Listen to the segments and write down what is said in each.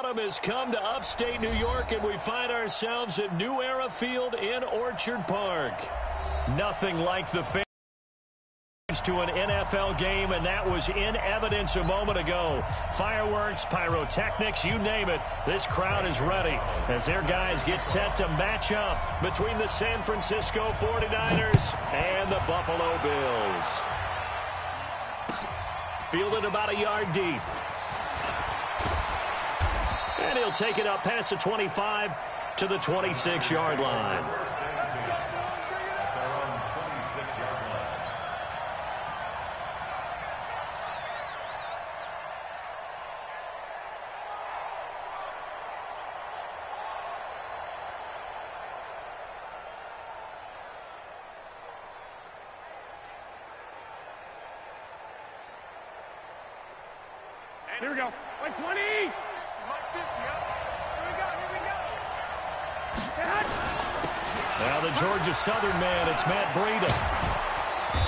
autumn has come to upstate New York, and we find ourselves at New Era Field in Orchard Park. Nothing like the fans to an NFL game, and that was in evidence a moment ago. Fireworks, pyrotechnics, you name it. This crowd is ready as their guys get set to match up between the San Francisco 49ers and the Buffalo Bills. Fielded about a yard deep. And he'll take it up past the 25 to the 26-yard line. Here we go. 20. Now the Georgia Southern man, it's Matt Breida.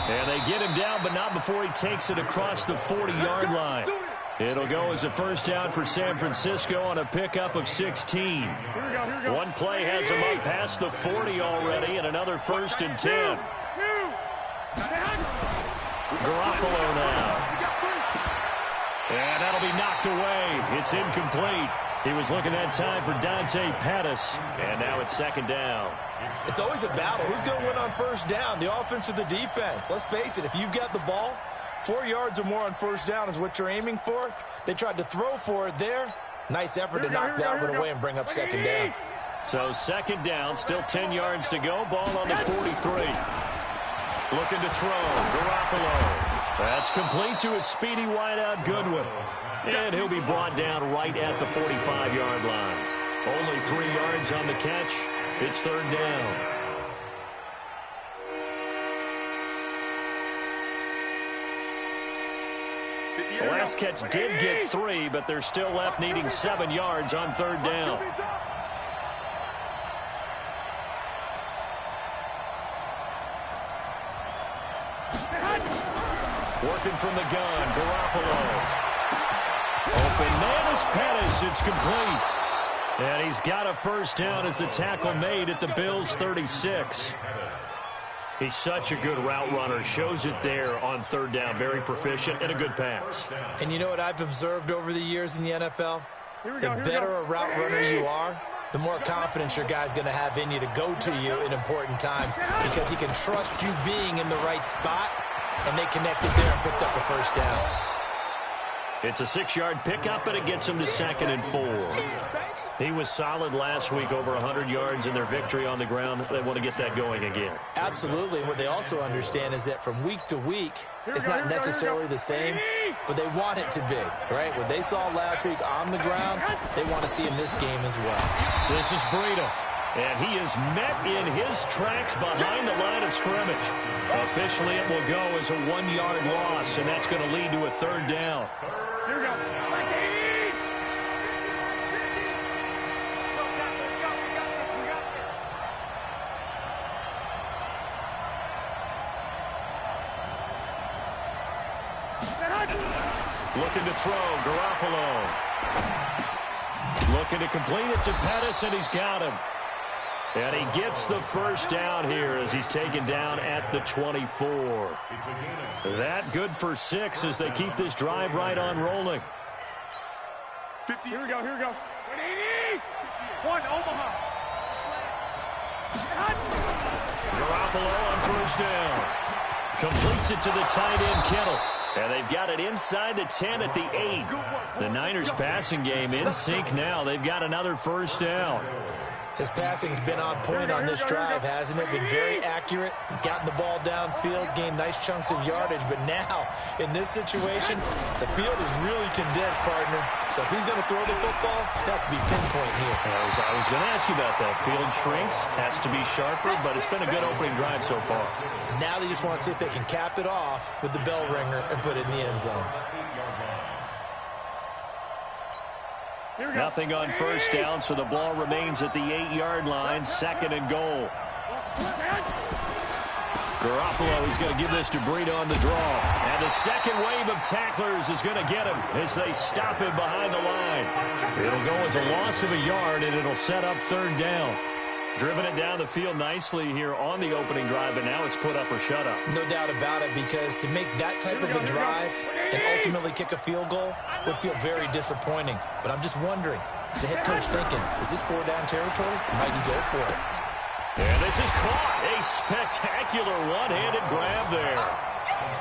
And they get him down, but not before he takes it across the 40-yard line. It'll go as a first down for San Francisco on a pickup of 16. One play has him up past the 40 already, and another first and 10. Garoppolo now. And that'll be knocked away. It's incomplete. He was looking that time for Dante Pettis. And now it's second down. It's always a battle. Who's going to win on first down, the offense or the defense? Let's face it, if you've got the ball, 4 yards or more on first down is what you're aiming for. They tried to throw for it there. Nice effort to knock that one away and bring up second down. So second down, still 10 yards to go. Ball on the 43. Looking to throw. Garoppolo. That's complete to a speedy wideout Goodwin. And he'll be brought down right at the 45-yard line. Only 3 yards on the catch. It's third down. The last catch did get 3, but they're still left needing 7 yards on third down. Working from the gun, Garoppolo. Open man is Pettis. It's complete. And he's got a first down as the tackle made at the Bills' 36. He's such a good route runner. Shows it there on third down. Very proficient and a good pass. And you know what I've observed over the years in the NFL? The better a route runner you are, the more confidence your guy's going to have in you to go to you in important times because he can trust you being in the right spot, and they connected there and picked up a first down. It's a 6-yard pickup, and it gets him to 2nd and 4. He was solid last week, over 100 yards in their victory on the ground. They want to get that going again. Absolutely. What they also understand is that from week to week, it's not necessarily the same, but they want it to be, right? What they saw last week on the ground, they want to see in this game as well. This is Breida, and he is met in his tracks behind the line of scrimmage. Officially, it will go as a 1-yard loss, and that's going to lead to a third down. Here we go. Looking to throw, Garoppolo. Looking to complete it to Pettis, and he's got him. And he gets the first down here as he's taken down at the 24. That good for 6 as they keep this drive right on rolling. Here we go, here we go. 180. 1, Omaha. Garoppolo on first down. Completes it to the tight end, Kittle. And they've got it inside the 10 at the 8. The Niners passing game in sync now. They've got another first down. His passing's been on point on this drive, hasn't it? Been very accurate, gotten the ball downfield, gained nice chunks of yardage. But now, in this situation, the field is really condensed, partner. So if he's going to throw the football, that could be pinpoint here. I was going to ask you about that. Field shrinks, has to be sharper, but it's been a good opening drive so far. Now they just want to see if they can cap it off with the bell ringer and put it in the end zone. Nothing on first down, so the ball remains at the 8-yard line. 2nd and goal. Garoppolo, he's going to give this to Breida on the draw. And the second wave of tacklers is going to get him as they stop him behind the line. It'll go as a loss of a yard, and it'll set up third down. Driven it down the field nicely here on the opening drive, but now it's put up or shut up. No doubt about it, because to make that type of a drive and ultimately kick a field goal would feel very disappointing. But I'm just wondering, is the head coach thinking, is this four-down territory? Might he go for it? And this is caught. A spectacular one-handed grab there.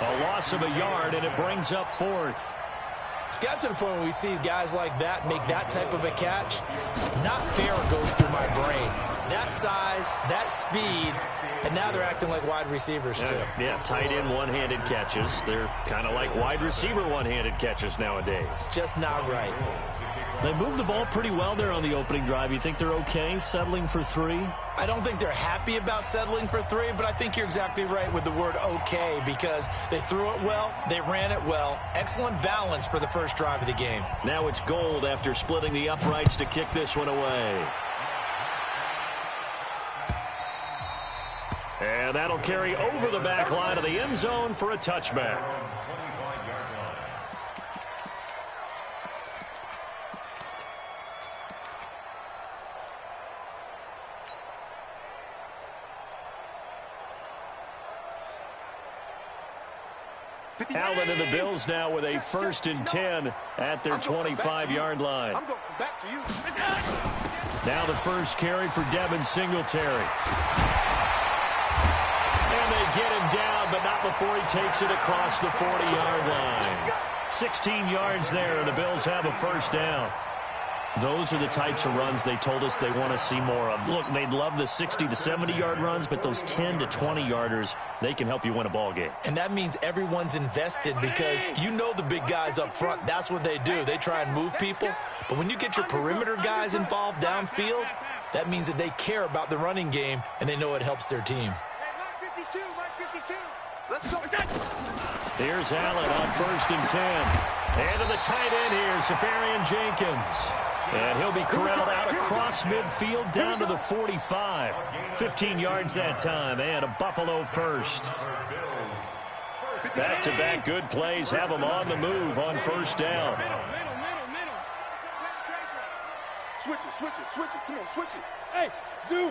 A loss of a yard, and it brings up fourth. It's got to the point where we see guys like that make that type of a catch. Not fair goes through my brain. That size, that speed, and now they're acting like wide receivers too. Yeah, tight end one-handed catches. They're kind of like wide receiver one-handed catches nowadays. Just not right. They moved the ball pretty well there on the opening drive. You think they're okay settling for three? I don't think they're happy about settling for three, but I think you're exactly right with the word okay, because they threw it well, they ran it well. Excellent balance for the first drive of the game. Now it's Gold after splitting the uprights to kick this one away. And that'll carry over the back line of the end zone for a touchback. Allen and the Bills now with a 1st and 10 at their 25-yard line. Now the first carry for Devin Singletary. And they get him down, but not before he takes it across the 40-yard line. 16 yards there, and the Bills have a first down. Those are the types of runs they told us they want to see more of. Look, they'd love the 60 to 70-yard runs, but those 10 to 20-yarders, they can help you win a ball game. And that means everyone's invested, because you know the big guys up front, that's what they do. They try and move people. But when you get your perimeter guys involved downfield, that means that they care about the running game, and they know it helps their team. Let's go. Here's Allen on 1st and 10. And to the tight end here, Safarian Jenkins. And he'll be corralled out across midfield down to the 45. 15 yards that time, and a Buffalo first. Back-to-back good plays have them on the move on first down. Switch it. Come on, switch it. Hey, Zoo.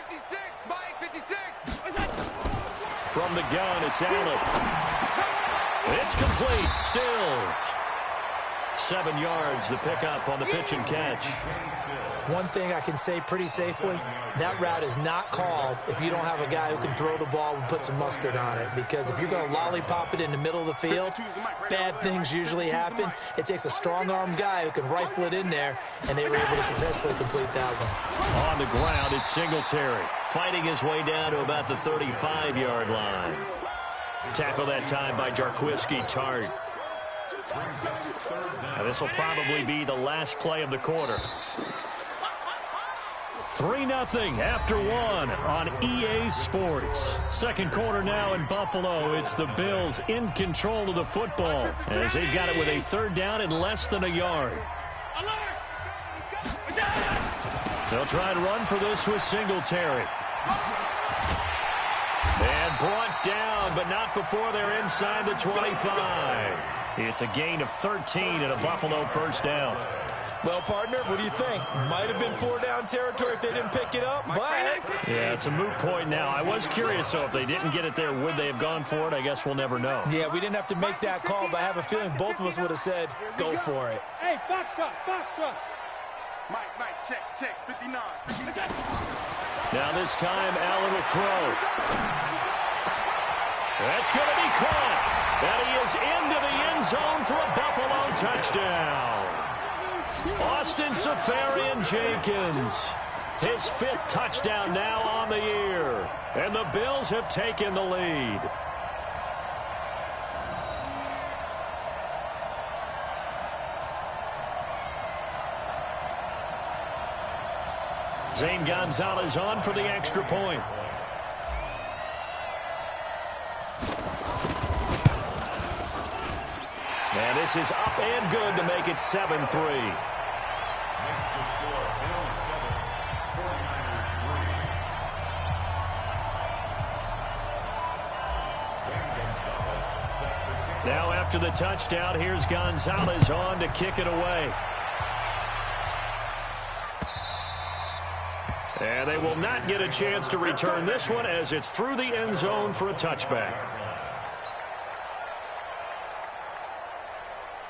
56, Mike, 56. From the gun, it's Allen. It's complete. Stills. 7 yards, the pickup on the pitch and catch. One thing I can say pretty safely, that route is not called if you don't have a guy who can throw the ball and put some mustard on it. Because if you're going to lollipop it in the middle of the field, bad things usually happen. It takes a strong-arm guy who can rifle it in there, and they were able to successfully complete that one. On the ground, it's Singletary, fighting his way down to about the 35-yard line. Tackle that time by Jarquiski Tart. Now this will probably be the last play of the quarter. 3-0 after 1 on EA Sports. Second quarter now in Buffalo. It's the Bills in control of the football as they've got it with a 3rd down and less than a yard. They'll try and run for this with Singletary. And brought down, but not before they're inside the 25. It's a gain of 13 and a Buffalo first down. Well, partner, what do you think? Might have been 4-down territory if they didn't pick it up, but... Yeah, it's a moot point now. I was curious, so if they didn't get it there, would they have gone for it? I guess we'll never know. Yeah, we didn't have to make that call, but I have a feeling both of us would have said, go for it. Hey, Foxtrot. Mike, check, 59. Now this time, Allen will throw. That's going to be caught. And he is into the end zone for a Buffalo touchdown. Austin Safarian Jenkins, his 5th touchdown now on the year. And the Bills have taken the lead. Zane Gonzalez on for the extra point. And this is up and good to make it 7-3. Now after the touchdown, here's Gonzalez on to kick it away. And they will not get a chance to return this one as it's through the end zone for a touchback.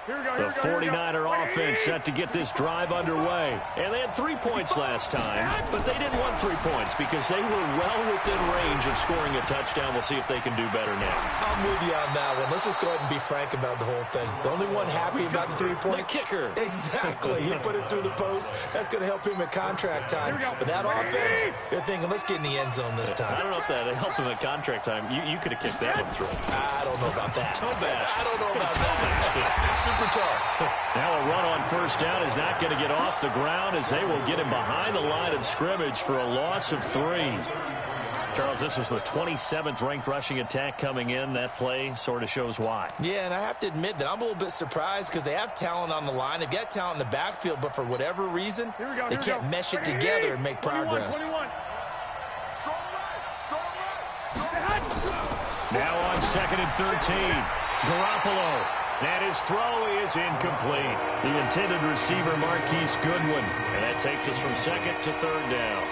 The 49er offense set to get this drive underway. And they had 3 points last time, but they didn't want 3 points because they were well within range of scoring a touchdown. We'll see if they can do better now. I'm with you on that one. Let's just go ahead and be frank about the whole thing. The only one happy about the 3-point. The kicker. Exactly. He put it through the post. That's going to help him at contract time. But that offense, they're thinking, let's get in the end zone this time. I don't know if that helped him at contract time. You could have kicked that one through. I don't know about that. Toe bash. I don't know about that. Super tough. Now a run on first down is not going to get off the ground as they will get him behind the line of scrimmage for a loss of 3. Charles, this was the 27th ranked rushing attack coming in. That play sort of shows why. Yeah, and I have to admit that I'm a little bit surprised because they have talent on the line. They've got talent in the backfield, but for whatever reason, they can't mesh it together and make progress. 21. Now on 2nd and 13, Garoppolo. And his throw is incomplete. The intended receiver, Marquise Goodwin. And that takes us from 2nd to 3rd down.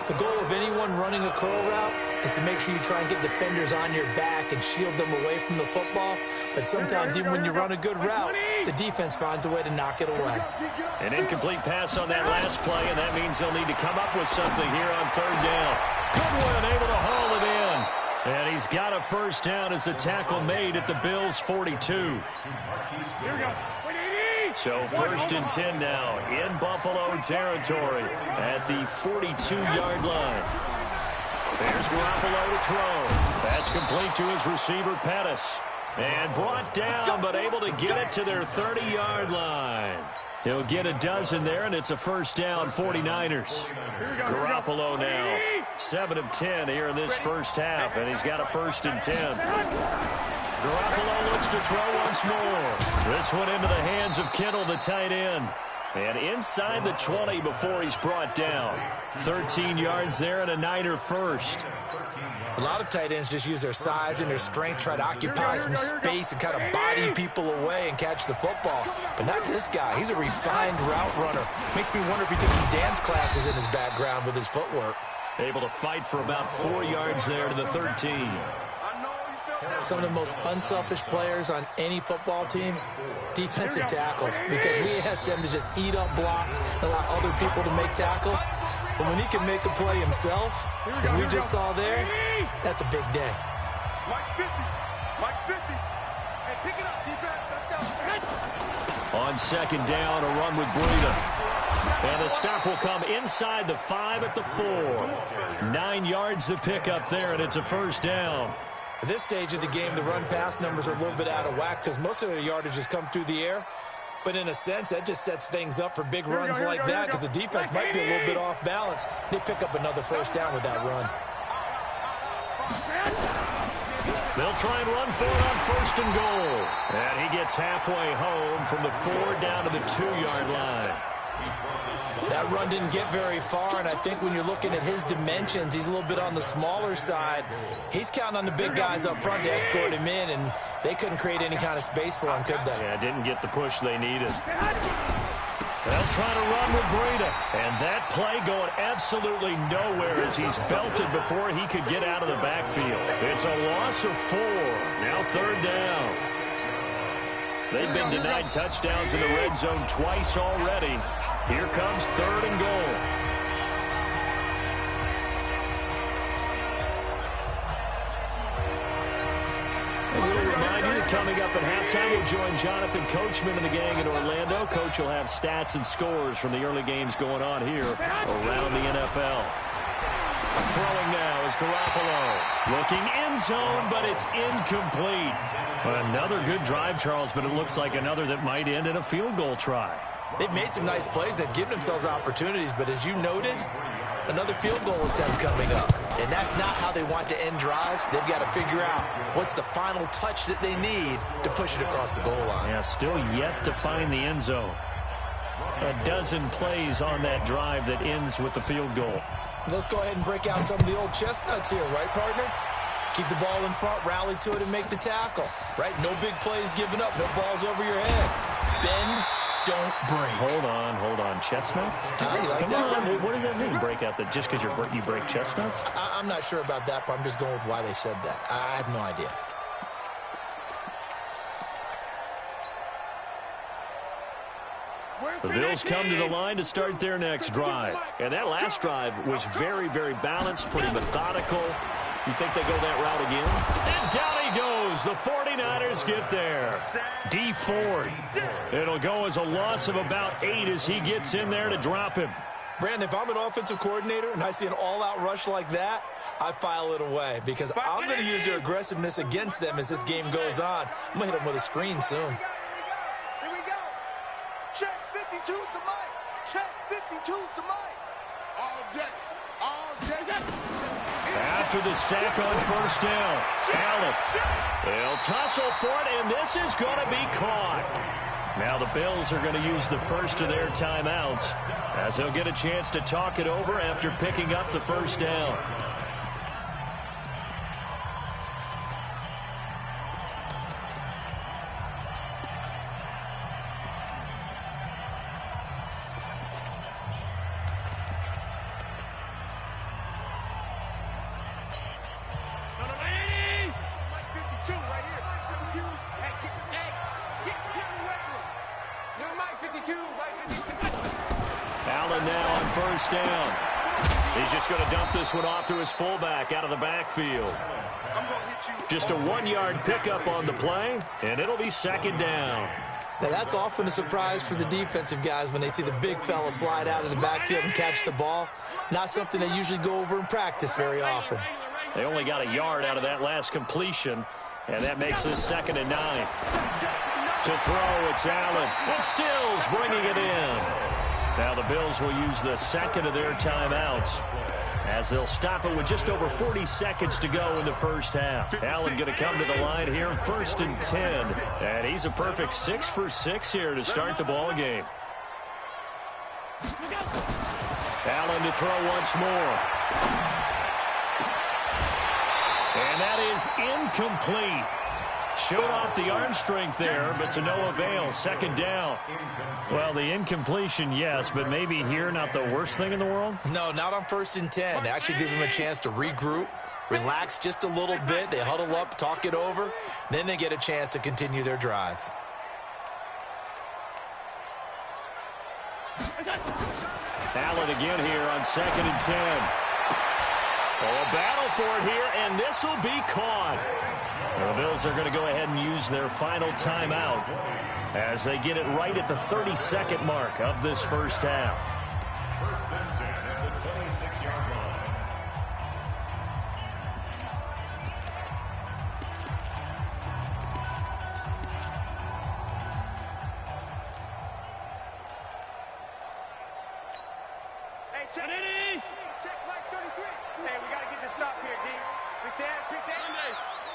The goal of anyone running a curl route is to make sure you try and get defenders on your back and shield them away from the football. But sometimes even when you run a good route, the defense finds a way to knock it away. An incomplete pass on that last play, and that means they'll need to come up with something here on 3rd down. Goodwin able to haul it in. And he's got a first down as the tackle made at the Bills' 42. So 1st and 10 now in Buffalo territory at the 42-yard line. There's Garoppolo to throw. That's complete to his receiver, Pettis. And brought down, but able to get it to their 30-yard line. He'll get a dozen there, and it's a first down, 49ers. Garoppolo now, 7 of 10 here in this first half, and he's got a 1st and 10. Garoppolo looks to throw once more. This one into the hands of Kittle, the tight end. And inside the 20 before he's brought down. 13 yards there and a Niner first. A lot of tight ends just use their size and their strength, try to occupy some space and kind of body people away and catch the football. But not this guy. He's a refined route runner. Makes me wonder if he took some dance classes in his background with his footwork. Able to fight for about 4 yards there to the 13. Some of the most unselfish players on any football team, defensive tackles, because we ask them to just eat up blocks and allow other people to make tackles. But when he can make a play himself, as we just saw there, that's a big day. Mike 50. Mike 50. Hey, pick it up, defense. Let's go. On 2nd down, a run with Breida. And the stop will come inside the 5 at the 4. 9 yards to pick up there, and it's a first down. At this stage of the game, the run-pass numbers are a little bit out of whack because most of their yardage has come through the air. But in a sense, that just sets things up for big runs like that because the defense might be a little bit off balance. They pick up another first down with that run. They'll try and run for it on 1st and goal. And he gets halfway home from the 4 down to the 2-yard line. That run didn't get very far, and I think when you're looking at his dimensions, he's a little bit on the smaller side. He's counting on the big guys up front to escort him in, and they couldn't create any kind of space for him, could they? Yeah, didn't get the push they needed. They'll try to run with Breida. And that play going absolutely nowhere as he's belted before he could get out of the backfield. It's a loss of 4. Now 3rd down. They've been denied touchdowns in the red zone twice already. Here comes 3rd and goal. A little reminder that coming up at halftime, we'll join Jonathan Coachman and the gang in Orlando. Coach will have stats and scores from the early games going on here around the NFL. Throwing now is Garoppolo. Looking end zone, but it's incomplete. Another good drive, Charles, but it looks like another that might end in a field goal try. They've made some nice plays. They've given themselves opportunities, but as you noted, another field goal attempt coming up. And that's not how they want to end drives. They've got to figure out what's the final touch that they need to push it across the goal line. Yeah, still yet to find the end zone. A dozen plays on that drive that ends with the field goal. Let's go ahead and break out some of the old chestnuts here, right, partner? Keep the ball in front, rally to it, and make the tackle. Right? No big plays given up. No balls over your head. Bend, don't break. Hold on. Chestnuts? You like Come that? on. What does that mean, break out? Just because you break chestnuts? I'm not sure about that, but I'm just going with why they said that. I have no idea. The Bills come to the line to start their next drive. And that last drive was very, very balanced, pretty methodical. You think they go that route again? And down he goes. The 49ers get there. D Ford. It'll go as a loss of about 8 as he gets in there to drop him. Brandon, if I'm an offensive coordinator and I see an all-out rush like that, I file it away because I'm going to use their aggressiveness against them as this game goes on. I'm going to hit them with a screen soon. Here we go. Check 52's the mic. Check 52's the mic. All day. After the sack on first down, Allen. They'll tussle for it, and this is going to be caught. Now the Bills are going to use the first of their timeouts as they'll get a chance to talk it over after picking up the first down. Allen now on first down. He's just going to dump this one off to his fullback out of the backfield. Just a 1-yard pickup on the play, and it'll be second down. Now, that's often a surprise for the defensive guys when they see the big fella slide out of the backfield and catch the ball. Not something they usually go over in practice very often. They only got a yard out of that last completion, and that makes this 2nd and 9. To throw, it's Allen. And Stills bringing it in. Now the Bills will use the second of their timeouts as they'll stop it with just over 40 seconds to go in the first half. Allen going to come to the line here, 1st and 10. And he's a perfect 6 for 6 here to start the ball game. Allen to throw once more. And that is incomplete. Showed off the arm strength there, but to no avail. 2nd down. Well, the incompletion, yes, but maybe here not the worst thing in the world? No, not on 1st and 10. It actually gives them a chance to regroup, relax just a little bit. They huddle up, talk it over. Then they get a chance to continue their drive. Allen again here on 2nd and 10. Oh, a battle for it here, and this will be caught. The Bills are going to go ahead and use their final timeout as they get it right at the 30-second mark of this first half. 1st and 10 at the 26-yard line. Hey, check Mike 33. Hey, we got to get this stop here, D. Pick that.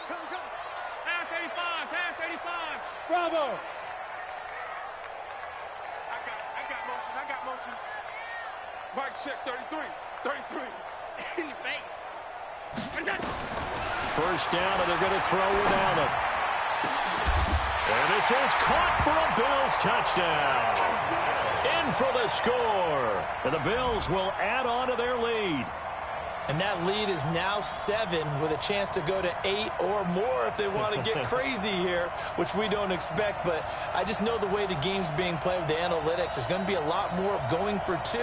Come. Pass 85. Bravo. I got motion. Mike, check 33. In your face. First down, and they're going to throw it Allen. And this is caught for a Bills touchdown. In for the score. And the Bills will add on to their lead. And that lead is now 7 with a chance to go to 8 or more if they want to get crazy here, which we don't expect. But I just know the way the game's being played with the analytics, there's going to be a lot more of going for 2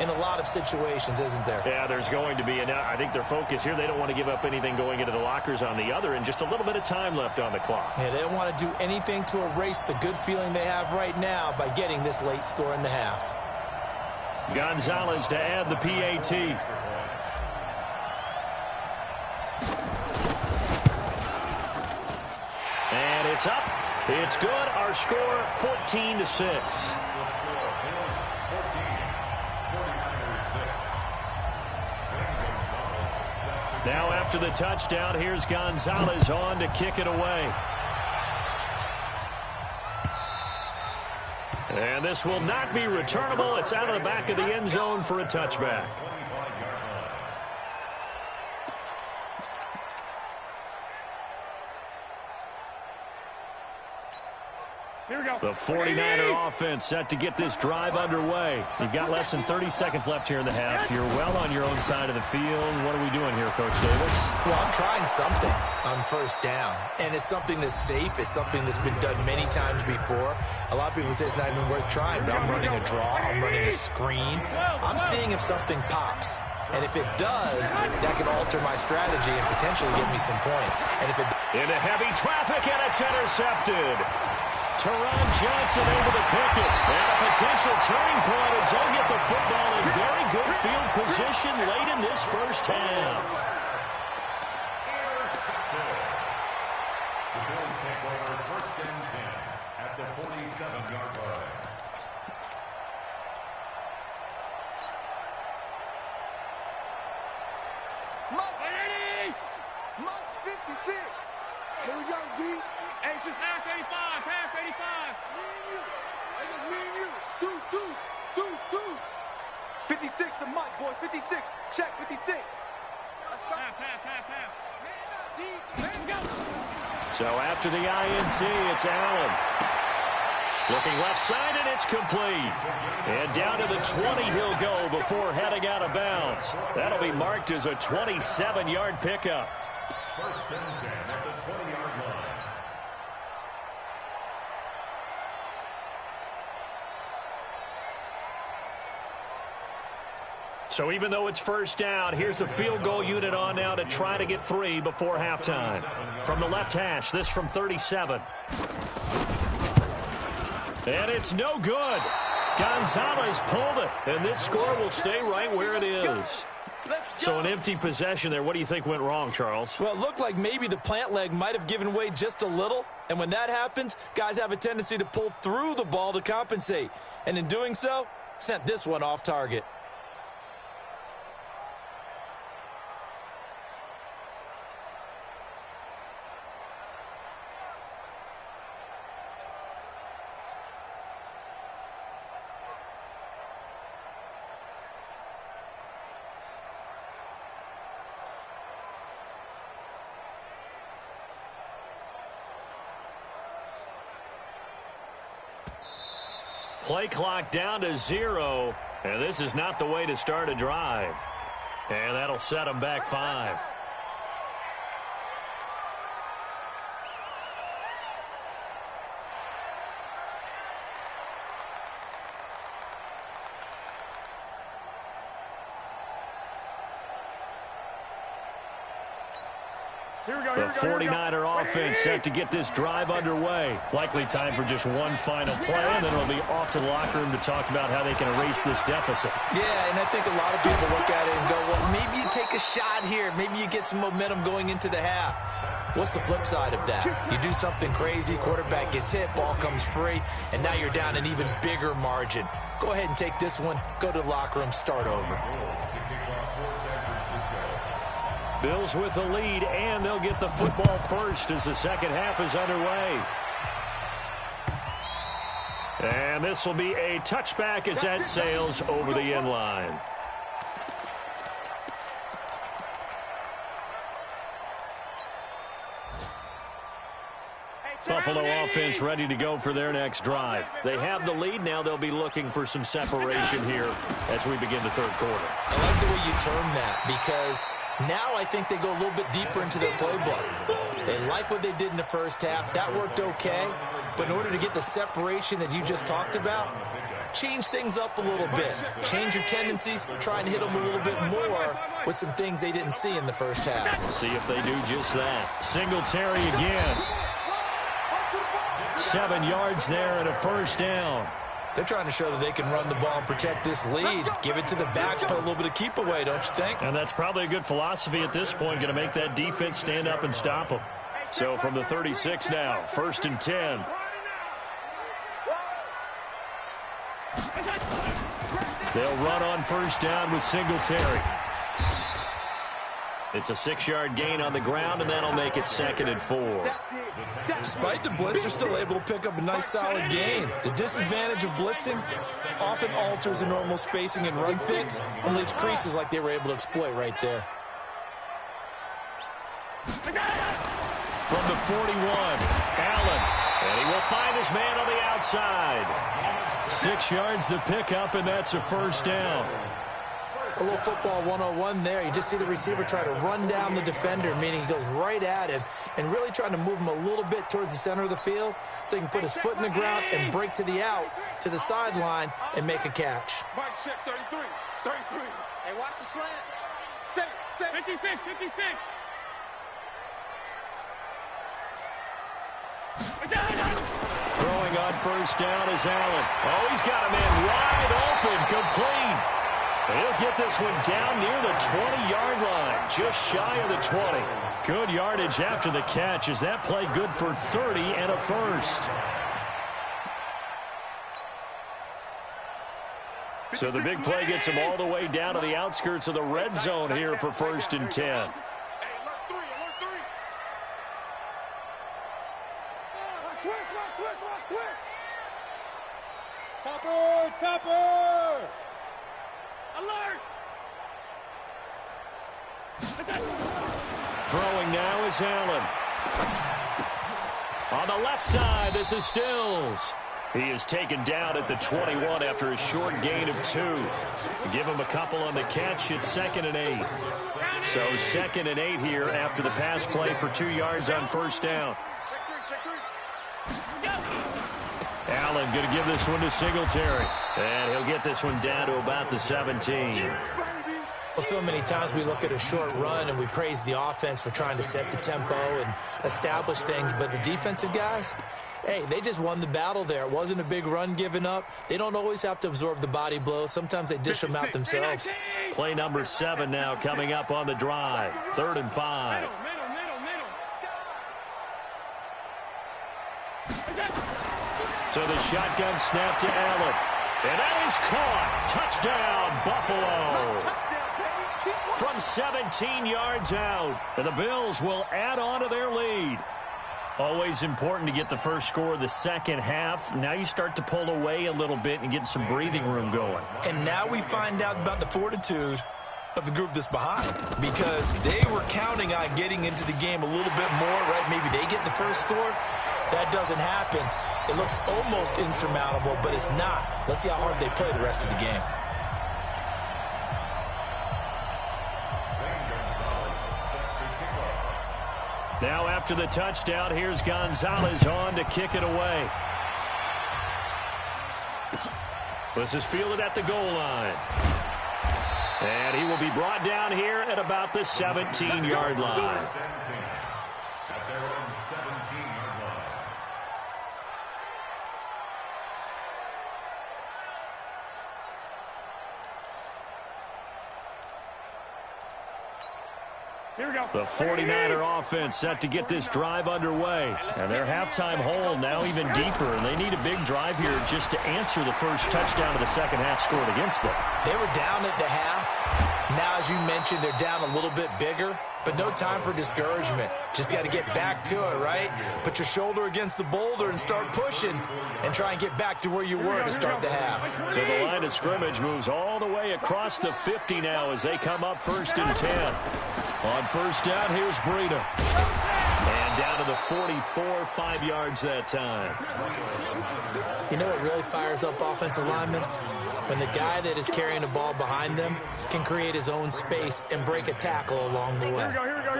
in a lot of situations, isn't there? Yeah, there's going to be. And I think their focus here, they don't want to give up anything going into the lockers on the other, and just a little bit of time left on the clock. Yeah, they don't want to do anything to erase the good feeling they have right now by getting this late score in the half. Gonzalez to add the PAT. And it's up. It's good. Our score 14-6. Now after the touchdown, here's Gonzalez on to kick it away. And this will not be returnable. It's out of the back of the end zone for a touchback. 49er offense set to get this drive underway. You've got less than 30 seconds left here in the half. You're well on your own side of the field. What are we doing here, Coach Davis? Well, I'm trying something on first down, and it's something that's safe. It's something that's been done many times before. A lot of people say it's not even worth trying, but I'm running a draw. I'm running a screen. I'm seeing if something pops. And if it does, that can alter my strategy and potentially get me some points. And if it into heavy traffic, and it's intercepted. Teron Johnson able to pick it. And a potential turning point as they'll get the football in very good field position late in this first half. The Bills take over first and 10 at the 47-yard line. Much 56. Here we go, D. Anxious. Pass 85, pass 85. Me and you. It's just me and you. Deuce. 56 to Mike, boys. 56. Check 56. Let's go. Pass. Man up, D. Man go. So after the INT, it's Allen. Looking left side, and it's complete. And down to the 20 he'll go before heading out of bounds. That'll be marked as a 27-yard pickup. First and 10 at the 20-yard line. So even though it's first down, here's the field goal unit on now to try to get 3 before halftime. From the left hash, this from 37. And it's no good. Gonzalez pulled it, and this score will stay right where it is. So an empty possession there. What do you think went wrong, Charles? Well, it looked like maybe the plant leg might have given way just a little. And when that happens, guys have a tendency to pull through the ball to compensate. And in doing so, sent this one off target. Play clock down to 0, and this is not the way to start a drive. And that'll set them back 5. The 49er offense set to get this drive underway. Likely time for just one final play, and then it'll be off to the locker room to talk about how they can erase this deficit. Yeah, and I think a lot of people look at it and go, well, maybe you take a shot here. Maybe you get some momentum going into the half. What's the flip side of that? You do something crazy, quarterback gets hit, ball comes free, and now you're down an even bigger margin. Go ahead and take this one, go to the locker room, start over. Bills with the lead, and they'll get the football first as the second half is underway. And this will be a touchback as that sails over the end line. Buffalo offense ready to go for their next drive. They have the lead. Now they'll be looking for some separation here as we begin the third quarter. I like the way you term that, because now I think they go a little bit deeper into their playbook. They like what they did in the first half. That worked okay. But in order to get the separation that you just talked about, change things up a little bit. Change your tendencies. Try and hit them a little bit more with some things they didn't see in the first half. We'll see if they do just that. Singletary again. 7 yards there and a first down. They're trying to show that they can run the ball and protect this lead. Give it to the backs, put a little bit of keep away, don't you think? And that's probably a good philosophy at this point, going to make that defense stand up and stop them. So from the 36 now, first and 10. They'll run on first down with Singletary. It's a 6-yard gain on the ground, and that'll make it 2nd and 4. Despite the blitz, they're still able to pick up a nice solid gain. The disadvantage of blitzing often alters the normal spacing and run fits and leaves creases like they were able to exploit right there. From the 41, Allen. And he will find his man on the outside. side. 6 yards the pickup, and that's a first down. A little football 101 there. You just see the receiver try to run down the defender, meaning he goes right at him and really trying to move him a little bit towards the center of the field so he can put his foot in the ground and break to the out, to the sideline, and make a catch. Mike check 33. 33. Hey, watch the slant. Say, 56, 56. Throwing on first down is Allen. Oh, he's got a man wide open, complete. He'll get this one down near the 20-yard line, just shy of the 20. Good yardage after the catch as that play good for 30 and a first. So the big play gets him all the way down to the outskirts of the red zone here for 1st and 10. Hey, alert 3, alert 3. Watch twist. Topper! Alert! Throwing now is Allen. On the left side, this is Stills. He is taken down at the 21 after a short gain of 2. Give him a couple on the catch. It's 2nd and 8. So 2nd and 8 here after the pass play for 2 yards on first down. Check 3. Allen going to give this one to Singletary. And he'll get this one down to about the 17. Well, so many times we look at a short run and we praise the offense for trying to set the tempo and establish things, but the defensive guys, hey, they just won the battle there. It wasn't a big run given up. They don't always have to absorb the body blows. Sometimes they dish them out themselves. Play number 7 now coming up on the drive. 3rd and 5. Middle. So the shotgun snap to Allen. And that is caught. Touchdown, Buffalo. From 17 yards out. And the Bills will add on to their lead. Always important to get the first score of the second half. Now you start to pull away a little bit and get some breathing room going. And now we find out about the fortitude of the group that's behind, because they were counting on getting into the game a little bit more, right? Maybe they get the first score. That doesn't happen. It looks almost insurmountable, but it's not. Let's see how hard they play the rest of the game. Now after the touchdown, here's Gonzalez on to kick it away. This is fielded at the goal line. And he will be brought down here at about the 17-yard line. Here we go. The 49er offense set to get this drive underway. And their halftime hole now even deeper. And they need a big drive here just to answer the first touchdown of the second half scored against them. They were down at the half. Now, as you mentioned, they're down a little bit bigger. But no time for discouragement. Just got to get back to it, right? Put your shoulder against the boulder and start pushing. And try and get back to where you were to start the half. So the line of scrimmage moves all the way across the 50 now as they come up 1st and 10. On first down, here's Breida. And down to the 44, 5 yards that time. You know what really fires up offensive linemen? When the guy that is carrying the ball behind them can create his own space and break a tackle along the way.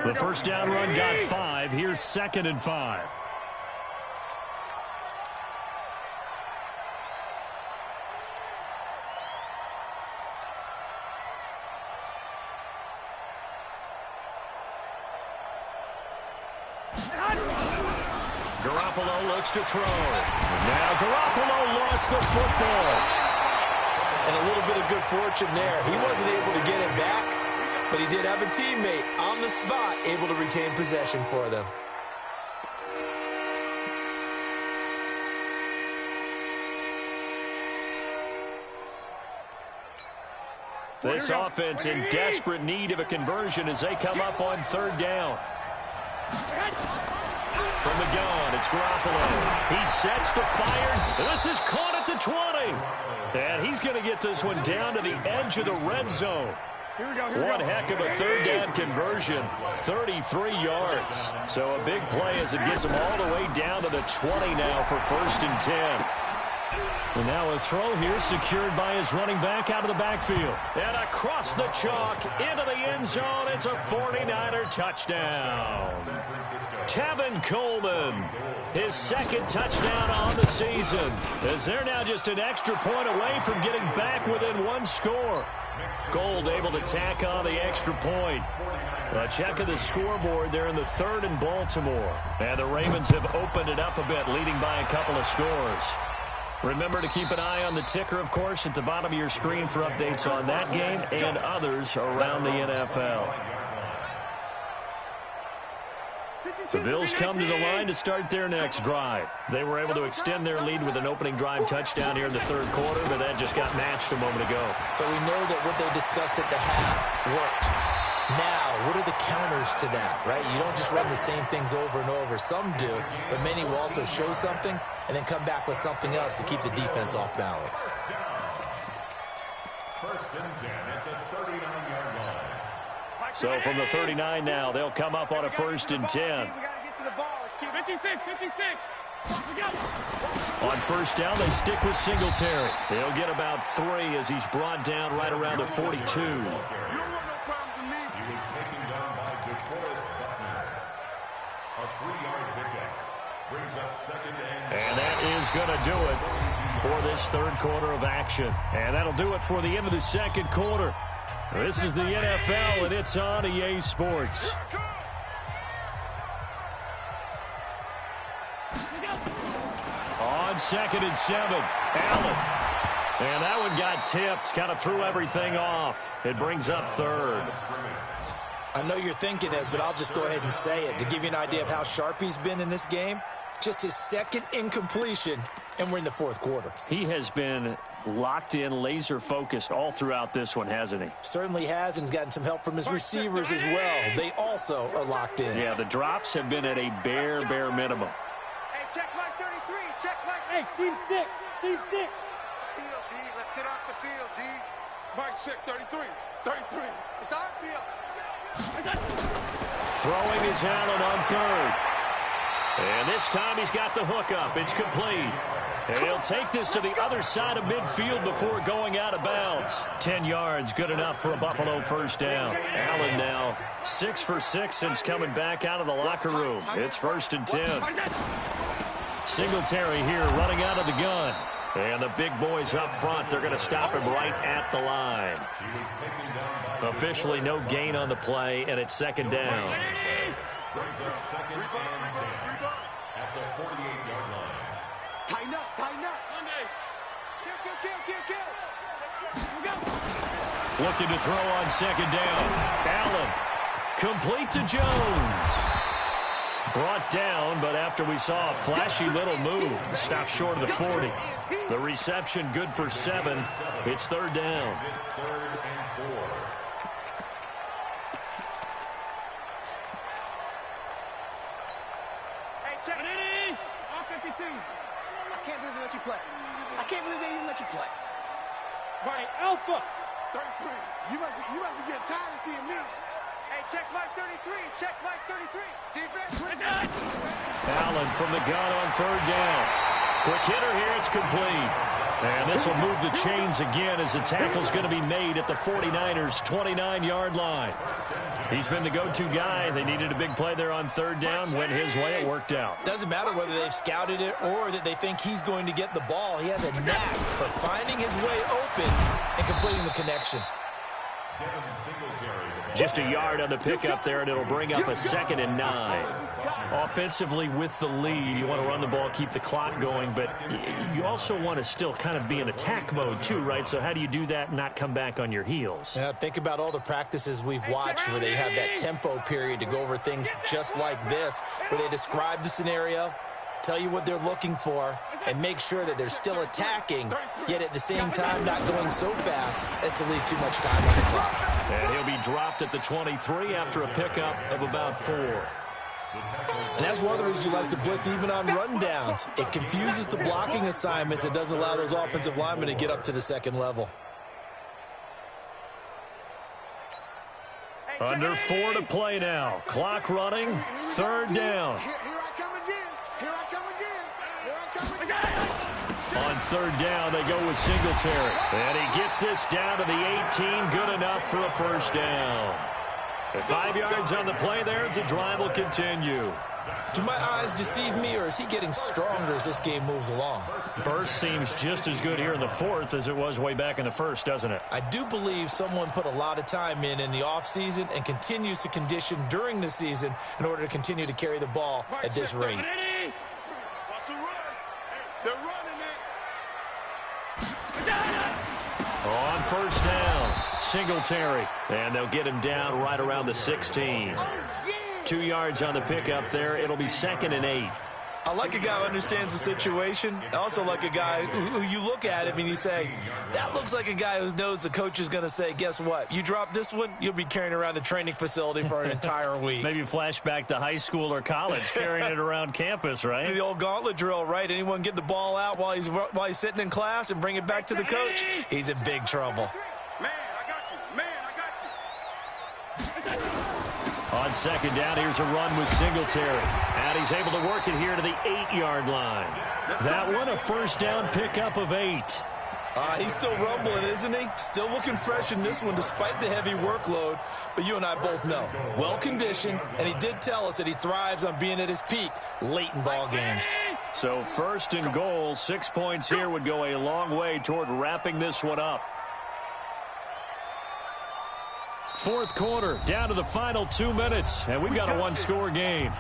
The first down run got 5. Here's 2nd and 5. Garoppolo looks to throw. Now Garoppolo lost the football. And a little bit of good fortune there. He wasn't able to get it back, but he did have a teammate on the spot able to retain possession for them. This offense in desperate need of a conversion as they come up on 3rd down. From the gun, it's Garoppolo. He sets to fire. This is caught at the 20. And he's going to get this one down to the edge of the red zone. One heck of a 3rd down conversion, 33 yards. So a big play as it gets him all the way down to the 20 now for 1st and 10. And now a throw here secured by his running back out of the backfield. And across the chalk into the end zone. It's a 49er touchdown. Tevin Coleman, his second touchdown on the season, as they're now just an extra point away from getting back within one score. Gold able to tack on the extra point. A check of the scoreboard there in the third in Baltimore. And the Ravens have opened it up a bit, leading by a couple of scores. Remember to keep an eye on the ticker, of course, at the bottom of your screen for updates on that game and others around the NFL. The Bills come to the line to start their next drive. They were able to extend their lead with an opening drive touchdown here in the third quarter, but that just got matched a moment ago. So we know that what they discussed at the half worked. Now, what are the counters to that, right? You don't just run the same things over and over. Some do, but many will also show something and then come back with something else to keep the defense off balance. First and 10 at the 39-yard line. So from the 39 now, they'll come up on a first and 10. We got to get to the ball. 56, 56. On first down, they stick with Singletary. They'll get about 3 as he's brought down right around the 42. And that is going to do it for this third quarter of action. And that'll do it for the end of the second quarter. This is the NFL, and it's on EA Sports. On 2nd and 7, Allen. And that one got tipped, kind of threw everything off. It brings up third. I know you're thinking it, but I'll just go ahead and say it. To give you an idea of how sharp he's been in this game, just his second incompletion, and we're in the fourth quarter. He has been locked in, laser-focused all throughout this one, hasn't he? Certainly has, and he's gotten some help from his receivers as well. They also are locked in. Yeah, the drops have been at a bare minimum. Hey, check Mike 33. Check Mike. Hey, Steve 6. Steve 6. Field, D. Let's get off the field, D. Mike, check 33. 33. It's our field. Throwing is Allen on third. And this time he's got the hook up. It's complete. And he'll take this to the other side of midfield before going out of bounds. 10 yards, good enough for a Buffalo first down. Allen now 6 for 6 since coming back out of the locker room. It's 1st and 10. Singletary here running out of the gun. And the big boys up front, they're going to stop him right at the line. Officially no gain on the play, and it's 2nd down. Brings up 2nd and 10 at the 48-yard line. Tighten up, tighten up. Kill. Looking to throw on 2nd down. Allen, complete to Jones. Brought down, but after we saw a flashy little move, stopped short of the 40. The reception good for 7. It's 3rd down. 3rd and 4. Hey, check it. All 52. I can't believe they let you play. I can't believe they even let you play. Hey, Alpha. 33. You must be getting tired of seeing me. Hey, check Mike 33. Check Mike 33. Defense. Allen from the gun on 3rd down. Quick hitter here, it's complete. And this will move the chains again as the tackle's going to be made at the 49ers' 29-yard line. He's been the go-to guy. They needed a big play there on 3rd down. Went his way, it worked out. Doesn't matter whether they've scouted it or that they think he's going to get the ball. He has a knack for finding his way open and completing the connection. Just a yard on the pickup there, and it'll bring up a 2nd and 9. Offensively with the lead, you want to run the ball, keep the clock going, but you also want to still kind of be in attack mode too, right? So how do you do that and not come back on your heels? Now, think about all the practices we've watched where they have that tempo period to go over things just like this, where they describe the scenario, tell you what they're looking for, and make sure that they're still attacking, yet at the same time not going so fast as to leave too much time on the clock. And he'll be dropped at the 23 after a pickup of about 4. And that's one of the reasons you like to blitz even on rundowns. It confuses the blocking assignments. It doesn't allow those offensive linemen to get up to the 2nd level. Under 4 to play now. Clock running. 3rd down. Here I come again. Here I come again. Here I come again. On third down, they go with Singletary. And he gets this down to the 18. Good enough for a first down. 5 yards on the play there as the drive will continue. Do my eyes deceive me, or is he getting stronger as this game moves along? Burst seems just as good here in the fourth as it was way back in the first, doesn't it? I do believe someone put a lot of time in the offseason and continues to condition during the season in order to continue to carry the ball at this rate. They're running it. On first down, Singletary. And they'll get him down right around the 16. 2 yards on the pickup there. It'll be 2nd and 8. I like a guy who understands the situation. I also like a guy who you look at him and you say, that looks like a guy who knows the coach is going to say, guess what? You drop this one, you'll be carrying around the training facility for an entire week. Maybe flashback to high school or college, carrying it around campus, right? The old gauntlet drill, right? Anyone get the ball out while he's sitting in class and bring it back to the coach? He's in big trouble. Man, I got you. Man, I got you. On second down, here's a run with Singletary. And he's able to work it here to the 8-yard line. That one, a first down pickup of 8. He's still rumbling, isn't he? Still looking fresh in this one despite the heavy workload. But you and I both know, well-conditioned, and he did tell us that he thrives on being at his peak late in ball games. So first and goal, 6 points here would go a long way toward wrapping this one up. Fourth quarter, down to the final 2 minutes, and we've got a one-score game.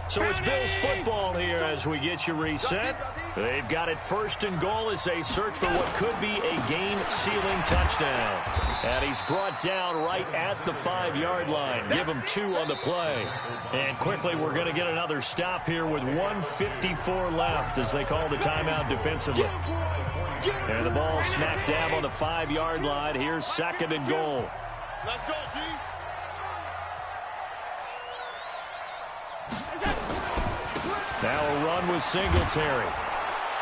So it's Bills football here as we get you reset. They've got it first and goal as they search for what could be a game-sealing touchdown. And he's brought down right at the 5-yard line. Give him 2 on the play. And quickly, we're going to get another stop here with 1:54 left as they call the timeout defensively. And the ball smack dab on the 5-yard line. Here's 2nd and goal. Let's go, D. Now a run with Singletary.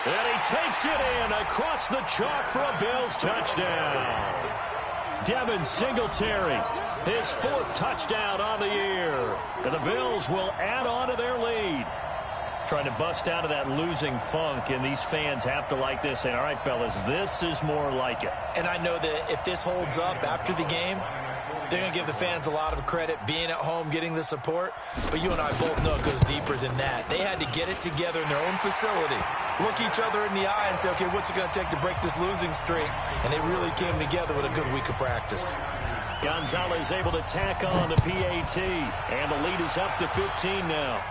And he takes it in across the chalk for a Bills touchdown. Devin Singletary, his 4th touchdown on the year. And the Bills will add on to their lead. Trying to bust out of that losing funk, and these fans have to like this. And all right, fellas, this is more like it. And I know that if this holds up after the game, they're going to give the fans a lot of credit being at home, getting the support. But you and I both know it goes deeper than that. They had to get it together in their own facility, look each other in the eye and say, okay, what's it going to take to break this losing streak? And they really came together with a good week of practice. Gonzalez able to tack on the PAT, and the lead is up to 15 now.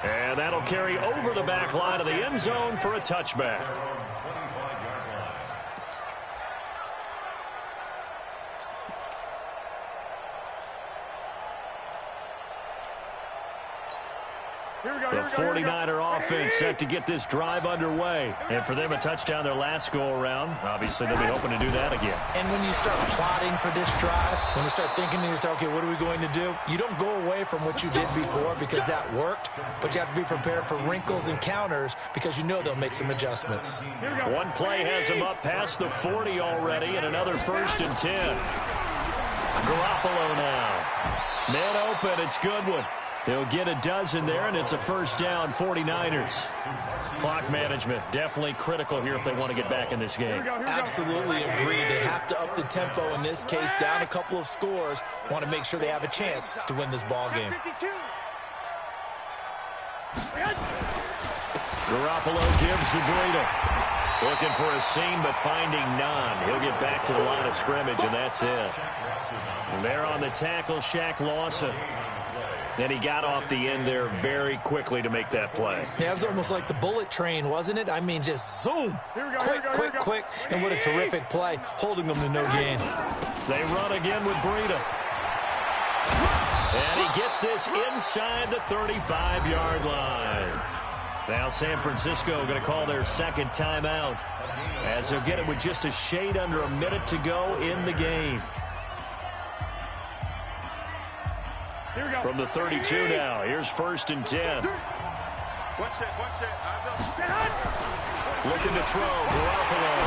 And that'll carry over the back line of the end zone for a touchback. The 49er offense set to get this drive underway. And for them, a touchdown their last go-around. Obviously, they'll be hoping to do that again. And when you start plotting for this drive, when you start thinking to yourself, okay, what are we going to do? You don't go away from what you did before because that worked, but you have to be prepared for wrinkles and counters because you know they'll make some adjustments. One play has him up past the 40 already, and another 1st and 10. Garoppolo now. Man open, it's Goodwin. He'll get a dozen there, and it's a first down, 49ers. Clock management, definitely critical here if they want to get back in this game. Absolutely agree. They have to up the tempo in this case, down a couple of scores, want to make sure they have a chance to win this ball game. Garoppolo gives to Breida. Looking for a seam, but finding none. He'll get back to the line of scrimmage, and that's it. And there on the tackle, Shaq Lawson. And he got off the end there very quickly to make that play. Yeah, it was almost like the bullet train, wasn't it? I mean, just zoom. Quick. And what a terrific play, holding them to no gain. They run again with Breida. And he gets this inside the 35-yard line. Now San Francisco going to call their 2nd timeout as they'll get it with just a shade under a minute to go in the game. From the 32 now, here's 1st and 10. One set. Looking to throw, Garoppolo.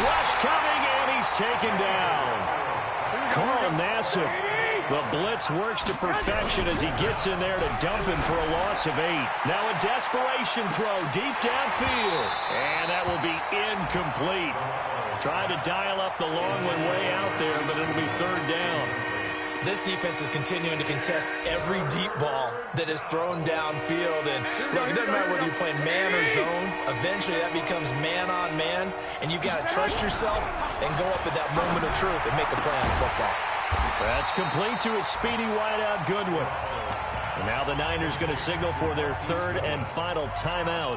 Rush coming, and he's taken down. Carl Nassib. The blitz works to perfection as he gets in there to dump him for a loss of 8. Now a desperation throw deep downfield. And that will be incomplete. Tried to dial up the long one way out there, but it'll be 3rd down. This defense is continuing to contest every deep ball that is thrown downfield. And look, it doesn't matter whether you're playing man or zone. Eventually, that becomes man-on-man, and you've got to trust yourself and go up at that moment of truth and make a play on football. That's complete to a speedy wideout Goodwin. And now the Niners going to signal for their 3rd and final timeout,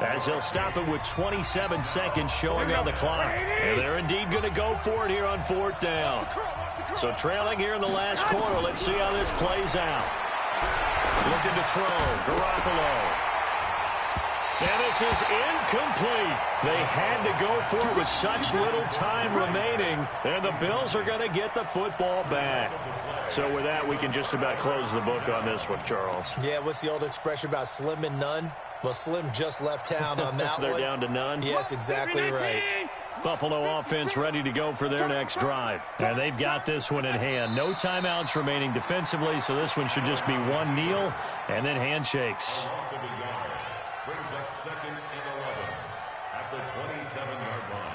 as they'll stop it with 27 seconds showing on the clock. And they're indeed going to go for it here on 4th down. So trailing here in the last quarter. Let's see how this plays out. Looking to throw. Garoppolo. And this is incomplete. They had to go for it with such little time remaining. And the Bills are going to get the football back. So with that, we can just about close the book on this one, Charles. Yeah, what's the old expression about slim and none? Well, Slim just left town on that They're one. down to none? Yes, exactly right. Buffalo offense ready to go for their next drive. And they've got this one in hand. No timeouts remaining defensively, so this one should just be one kneel and then handshakes. Brings up 2nd and 11 at the 27-yard line.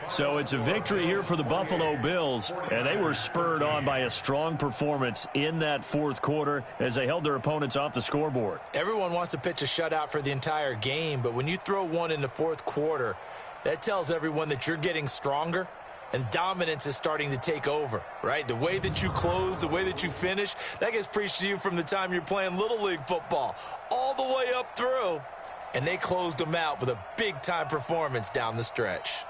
So it's a victory here for the Buffalo Bills, and they were spurred on by a strong performance in that 4th quarter as they held their opponents off the scoreboard. Everyone wants to pitch a shutout for the entire game, but when you throw one in the 4th quarter, that tells everyone that you're getting stronger and dominance is starting to take over, right? The way that you close, the way that you finish, that gets preached to you from the time you're playing Little League football all the way up through, and they closed them out with a big-time performance down the stretch.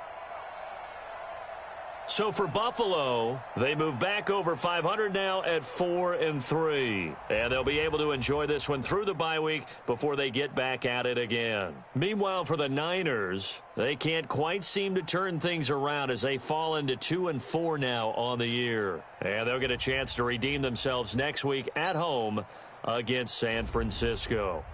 So for Buffalo, they move back over 500 now at 4-3. And they'll be able to enjoy this one through the bye week before they get back at it again. Meanwhile, for the Niners, they can't quite seem to turn things around as they fall into 2-4 now on the year. And they'll get a chance to redeem themselves next week at home against San Francisco.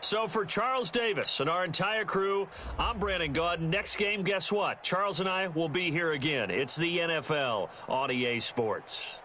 So for Charles Davis and our entire crew, I'm Brandon Gaudin. Next game, guess what? Charles and I will be here again. It's the NFL on EA Sports.